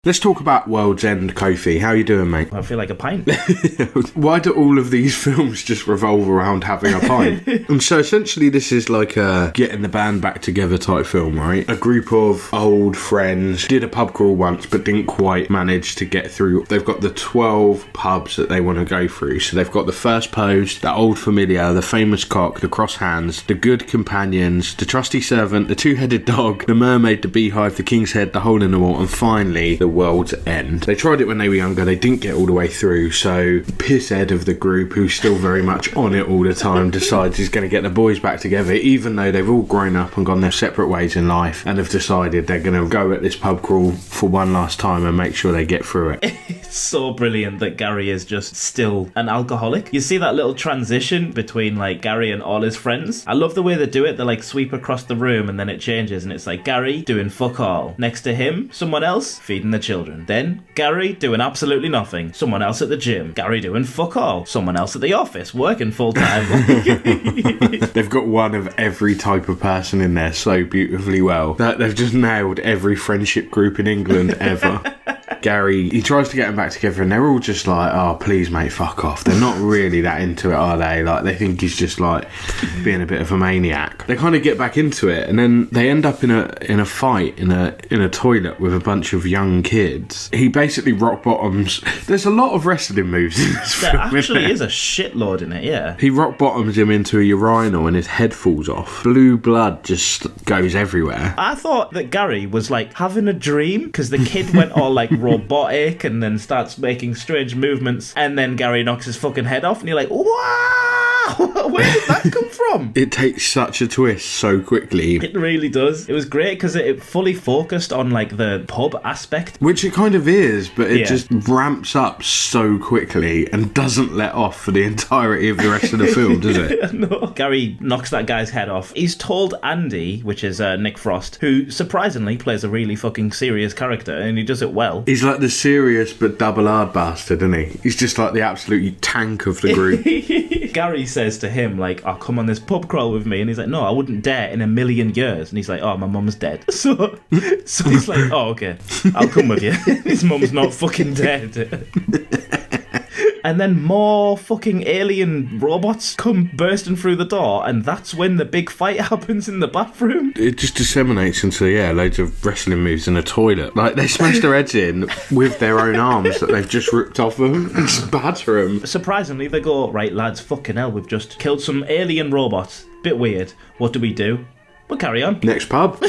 Let's talk about World's End, Kofi. How you doing, mate? I feel like a pint. Why do all of these films just revolve around having a pint? And so essentially this is like a getting the band back together type film, right? A group of old friends did a pub crawl once but didn't quite manage to get through. They've got the 12 pubs that they want to go through. So they've got the First Post, the Old Familiar, the Famous Cock, the Cross Hands, the Good Companions, the Trusty Servant, the Two-Headed Dog, the Mermaid, the Beehive, the King's Head, the Hole in the Wall, and finally the World's End. They tried it when they were younger, they didn't get all the way through, so Piss Ed of the group, who's still very much on it all the time, decides he's going to get the boys back together, even though they've all grown up and gone their separate ways in life, and have decided they're going to go at this pub crawl for one last time and make sure they get through it. It's so brilliant that Gary is just still an alcoholic. You see that little transition between like Gary and all his friends? I love the way they do it. They like sweep across the room and then it changes and it's like Gary doing fuck all. Next to him, someone else feeding the children. Then Gary doing absolutely nothing. Someone else at the gym. Gary doing fuck all. Someone else at the office working full time. They've got one of every type of person in there so beautifully well that they've just nailed every friendship group in England ever. Gary, he tries to get them back together and they're all just like, oh, please, mate, fuck off. They're not really that into it, are they? Like, they think he's just like being a bit of a maniac. They kind of get back into it and then they end up in a fight in a toilet with a bunch of young kids. He basically rock bottoms. There's a lot of wrestling moves in this film. There actually is a shitload in it, yeah. He rock bottoms him into a urinal and his head falls off. Blue blood just goes everywhere. I thought that Gary was like having a dream because the kid went all like robotic and then starts making strange movements and then Gary knocks his fucking head off and you're like, wow, where did that come from? It takes such a twist so quickly. It really does. It was great because it fully focused on like the pub aspect. Which it kind of is, but it just ramps up so quickly and doesn't let off for the entirety of the rest of the film, does it? No. Gary knocks that guy's head off. He's told Andy, which is Nick Frost, who surprisingly plays a really fucking serious character and he does it well. He's like the serious but double-hard bastard, isn't he? He's just like the absolute tank of the group. Gary says to him, like, oh, come on this pub crawl with me. And he's like, no, I wouldn't dare in a million years. And he's like, oh, my mum's dead. So he's like, oh, okay, I'll come with you. His mum's not fucking dead. And then more fucking alien robots come bursting through the door, and that's when the big fight happens in the bathroom. It just disseminates into, loads of wrestling moves in a toilet. Like, they smash their heads in with their own arms that they've just ripped off them and just batter them. Surprisingly, they go, right, lads, fucking hell, we've just killed some alien robots. Bit weird. What do? We'll carry on. Next pub.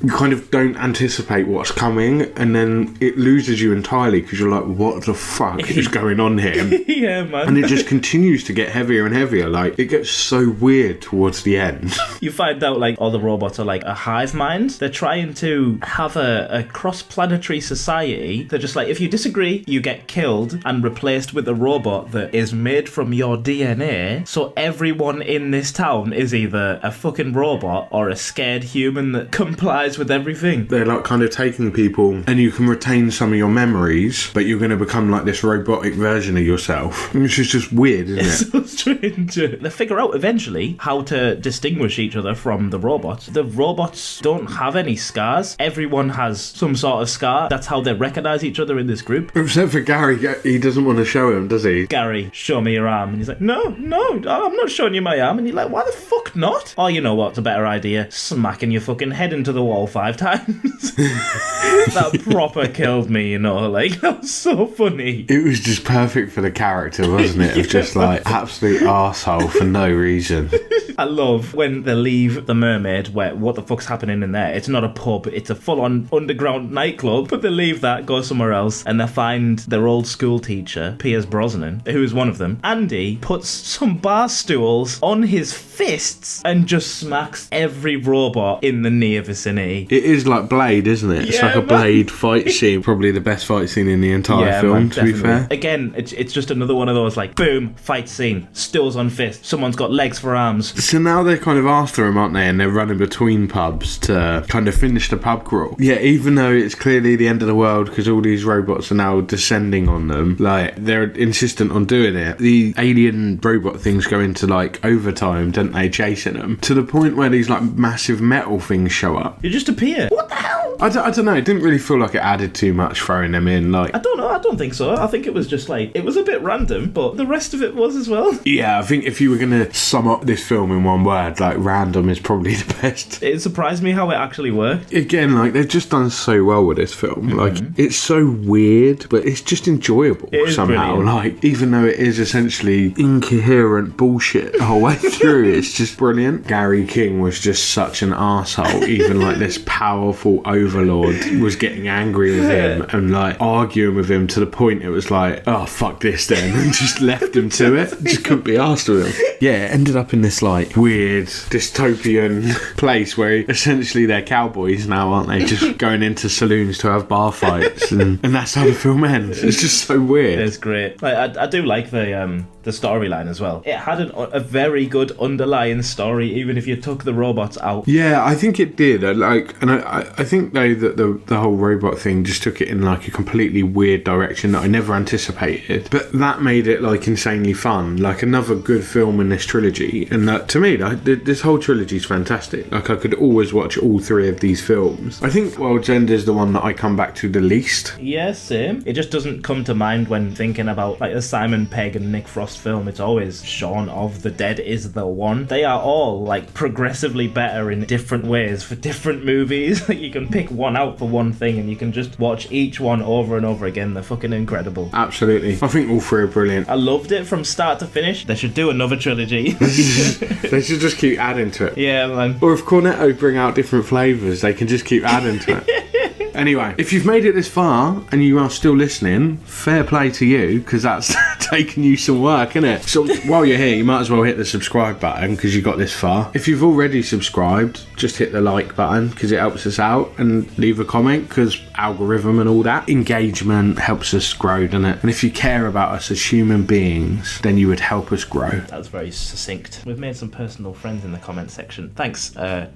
You kind of don't anticipate what's coming and then it loses you entirely because you're like, what the fuck is going on here? Yeah, man. And it just continues to get heavier and heavier. Like, it gets so weird towards the end. You find out, like, all the robots are like a hive mind. They're trying to have a cross-planetary society. They're just like, if you disagree, you get killed and replaced with a robot that is made from your DNA. So everyone in this town is either a fucking robot or a scared human that complies with everything. They're like kind of taking people and you can retain some of your memories, but you're going to become like this robotic version of yourself, which is just weird, isn't it? It's so strange. They figure out eventually how to distinguish each other from the robots. The robots don't have any scars. Everyone has some sort of scar. That's how they recognise each other in this group. Except for Gary, he doesn't want to show him, does he? Gary, show me your arm. And he's like, no, I'm not showing you my arm. And you're like, why the fuck not? Oh, you know what's a better idea? Smacking your fucking head into the wall 5 times. That proper killed me, you know, like, that was so funny. It was just perfect for the character, wasn't it? Of just like absolute arsehole for no reason. I love when they leave the Mermaid, where what the fuck's happening in there? It's not a pub, it's a full-on underground nightclub. But they leave that, go somewhere else, and they find their old school teacher, Piers Brosnan, who is one of them. Andy puts some bar stools on his fists and just smacks every robot in the near vicinity. It is like Blade, isn't it? It's like a Blade fight scene. Probably the best fight scene in the entire film, man, to be fair. Again, it's just another one of those, like, boom, fight scene, stools on fists, someone's got legs for arms. So now they're kind of after him, aren't they? And they're running between pubs to kind of finish the pub crawl. Yeah, even though it's clearly the end of the world because all these robots are now descending on them, like, they're insistent on doing it. The alien robot things go into, like, overtime, don't they, chasing them, to the point where these, like, massive metal things show up. You just appear. What the hell? I don't know. It didn't really feel like it added too much throwing them in. Like, I don't know. I don't think so. I think it was just like, it was a bit random, but the rest of it was as well. yeah, I think if you were going to sum up this film in one word, like, random is probably the best. It surprised me how it actually worked. Again, like, they've just done so well with this film. Like, it's so weird, but it's just enjoyable somehow. Brilliant. Like, even though it is essentially incoherent bullshit the whole way through, it's just brilliant. Gary King was just such an arsehole. Even like this powerful overlord was getting angry with him and like arguing with him to the point it was like, oh, fuck this then, and just left him to it. Just couldn't be asked with him. Yeah, it ended up in this like weird dystopian place where essentially they're cowboys now, aren't they? Just going into saloons to have bar fights, and that's how the film ends. It's just so weird. It's great. Like, I do like the storyline as well. It had a very good underlying story, even if you took the robots out. Yeah, I think it did. I think though that the whole robot thing just took it in like a completely weird direction that I never anticipated. But that made it like insanely fun. Like another good film in this trilogy. And that to me, this whole trilogy is fantastic. Like I could always watch all three of these films. I think World's End is the one that I come back to the least. Yeah, same. It just doesn't come to mind when thinking about like a Simon Pegg and Nick Frost film. It's always Shaun of the Dead is the one. They are all like progressively better in different ways for different movies. Like you can pick one out for one thing and you can just watch each one over and over again. They're fucking incredible. Absolutely. I think all three are brilliant. I loved it from start to finish. They should do another trilogy. They should just keep adding to it. Yeah, man. Or if Cornetto bring out different flavours, they can just keep adding to it. Anyway, if you've made it this far and you are still listening, fair play to you, because that's taking you some work, isn't it? So while you're here, you might as well hit the subscribe button because you got this far. If you've already subscribed, just hit the like button because it helps us out, and leave a comment because algorithm and all that. Engagement helps us grow, doesn't it? And if you care about us as human beings, then you would help us grow. That was very succinct. We've made some personal friends in the comment section. Thanks. I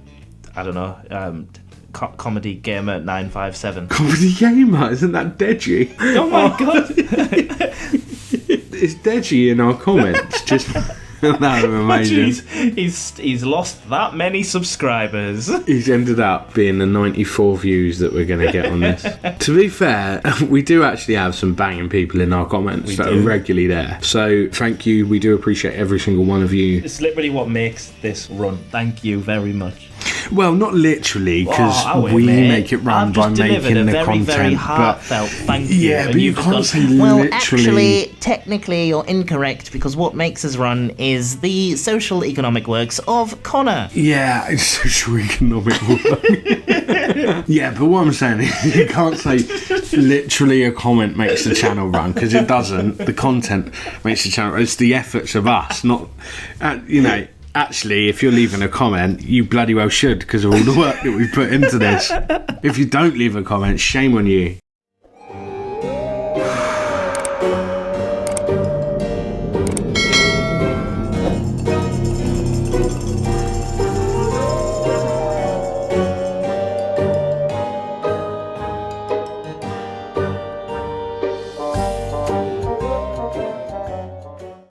don't know. Comedy Gamer 957. Comedy Gamer, isn't that Deji? Oh my god! It's Deji in our comments. Just that would be amazing. He's lost that many subscribers. He's ended up being the 94 views that we're going to get on this. To be fair, we do actually have some banging people in our comments that are regularly there. So thank you. We do appreciate every single one of you. It's literally what makes this run. Thank you very much. Well, not literally, because we make it run by making the content. Very heartfelt thank you. Yeah, but you can't say well, literally. actually, technically, you're incorrect, because what makes us run is the social economic works of Connor. Yeah, it's social economic work. Yeah, but what I'm saying is you can't say literally a comment makes the channel run, because it doesn't. The content makes the channel run. It's the efforts of us, not, Actually, if you're leaving a comment, you bloody well should, because of all the work that we've put into this. If you don't leave a comment, shame on you.